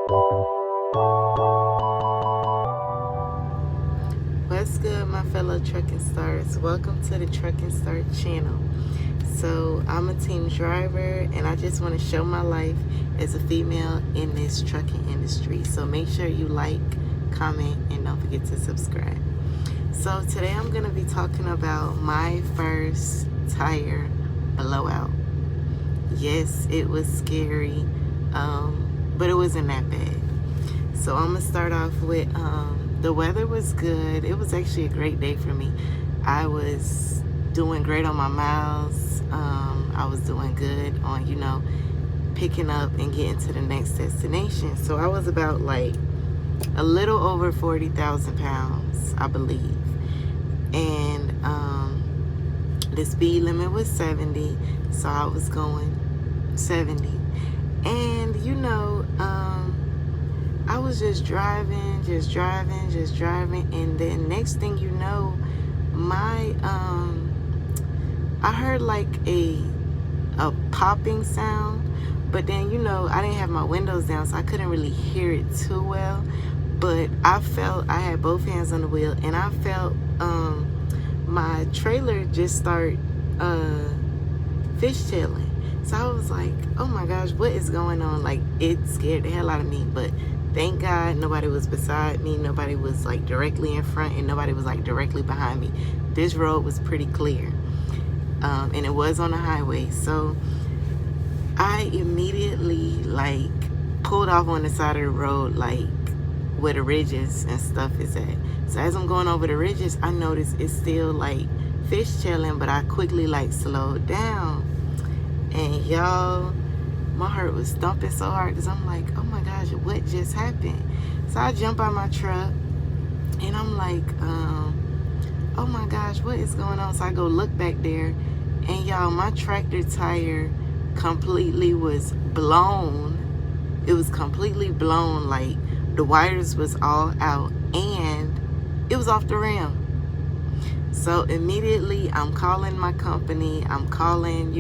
What's good, my fellow trucking stars? Welcome to the TruckinStar channel. So I'm a team driver, and I just want to show my life as a female in this trucking industry. So make sure you like, comment, and don't forget to subscribe. So today I'm going to be talking about my first tire blowout. Yes, it was scary, but it wasn't that bad. So I'm gonna start off with the weather was good. It was actually a great day for me. I was doing great on my miles. I was doing good on, picking up and getting to the next destination. So I was about like a little over 40,000 pounds, I believe. And the speed limit was 70, so I was going 70. And I was just driving, and then next thing you know, I heard like a popping sound, but then I didn't have my windows down, so I couldn't really hear it too well. But I had both hands on the wheel, and I felt my trailer just start fishtailing. So I was like, oh my gosh, what is going on? Like, it scared the hell out of me. But thank God nobody was beside me. Nobody was like directly in front, and nobody was like directly behind me. This road was pretty clear. And it was on the highway. So I immediately like pulled off on the side of the road, like where the ridges and stuff is at. So as I'm going over the ridges, I noticed it's still like fishtailing, but I quickly like slowed down. And y'all, my heart was thumping so hard because I'm like, oh my gosh, what just happened? So I jump out my truck and I'm like, oh my gosh, what is going on? So I go look back there, and y'all, my tractor tire completely was blown. It was completely blown, like the wires was all out, and it was off the rim. So immediately I'm calling my company, I'm calling,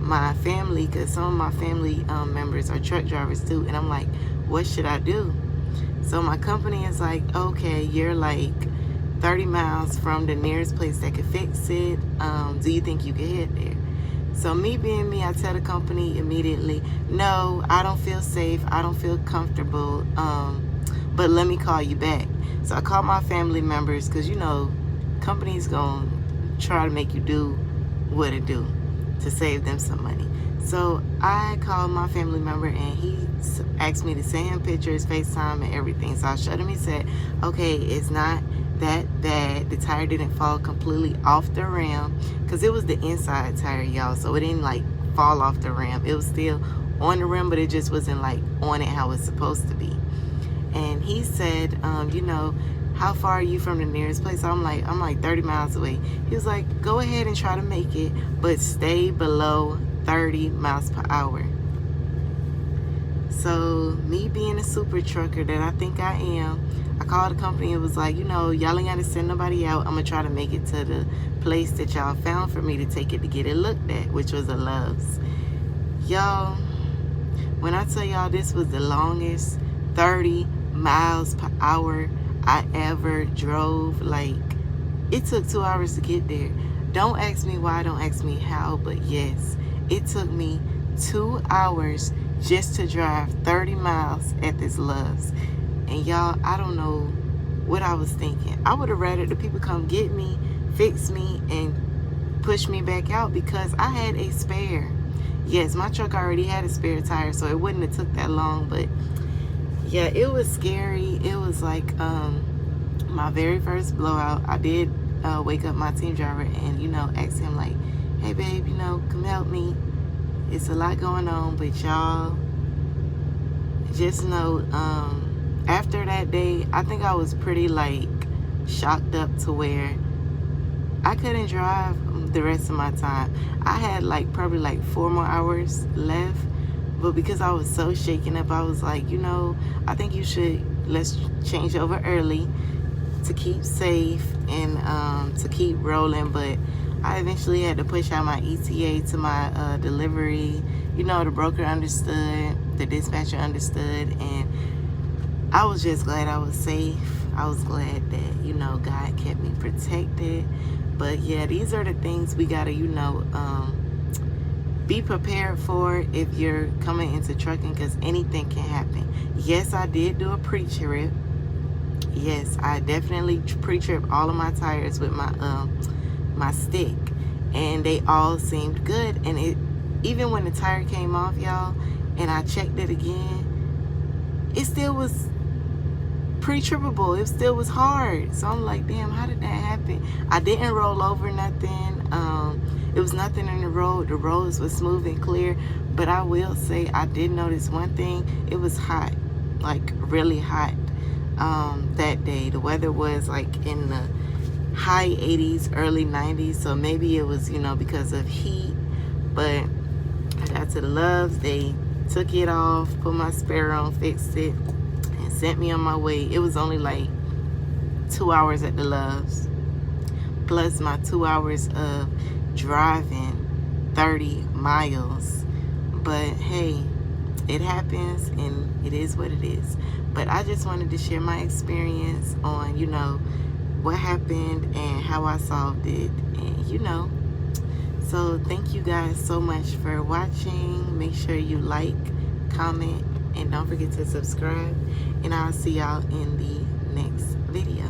my family, because some of my family members are truck drivers too, and I'm like, what should I do? So my company is like, okay, you're like 30 miles from the nearest place that could fix it. Do you think you could head there? So me being me, I tell the company immediately, no, I don't feel safe, I don't feel comfortable, but let me call you back. So I call my family members, because companies gonna try to make you do what it do to save them some money. So I called my family member, and he asked me to send him pictures, FaceTime, and everything. So I showed him. He said, okay, it's not that bad. The tire didn't fall completely off the rim, because it was the inside tire, y'all. So it didn't like fall off the rim. It was still on the rim, but it just wasn't like on it how it's supposed to be. And he said, how far are you from the nearest place? So I'm like 30 miles away. He was like, go ahead and try to make it, but stay below 30 miles per hour. So me being a super trucker that I think I am, I called the company and was like, y'all ain't got to send nobody out. I'm going to try to make it to the place that y'all found for me to take it to get it looked at, which was a Love's. Y'all, when I tell y'all this was the longest 30 miles per hour I ever drove, like, it took 2 hours to get there. Don't ask me why, don't ask me how, but yes, it took me 2 hours just to drive 30 miles at this Love's. And y'all, I don't know what I was thinking. I would have rather the people come get me, fix me, and push me back out, because I had a spare. Yes, my truck already had a spare tire, so it wouldn't have took that long, but yeah, it was scary. It was like my very first blowout. I did wake up my team driver and, ask him like, hey babe, come help me. It's a lot going on, but y'all just know, after that day, I think I was pretty like shocked up to where I couldn't drive the rest of my time. I had like probably like 4 more hours left. But because I was so shaken up, I was like, I think let's change over early to keep safe and to keep rolling. But I eventually had to push out my ETA to my delivery you know, the broker understood, the dispatcher understood, and I was just glad I was safe. I was glad that, you know, God kept me protected. But yeah, these are the things we gotta, you know, be prepared for if you're coming into trucking, because anything can happen. Yes, I did do a pre-trip. Yes, I definitely pre-tripped all of my tires with my stick, and they all seemed good. And it, even when the tire came off, y'all, and I checked it again, it still was pre-trippable. It still was hard. So I'm like, damn, how did that happen? I didn't roll over nothing. It was nothing in the road. The roads was smooth and clear. But I will say, I did notice one thing. It was hot, like really hot that day. The weather was like in the high 80s, early 90s. So maybe it was, you know, because of heat. But I got to the Loves. They took it off, put my spare on, fixed it, and sent me on my way. It was only like 2 hours at the Loves, plus my 2 hours of driving 30 miles. But hey, it happens, and it is what it is. But I just wanted to share my experience on, you know, what happened and how I solved it, and you know. So thank you guys so much for watching. Make sure you like, comment, and don't forget to subscribe. And I'll see y'all in the next video.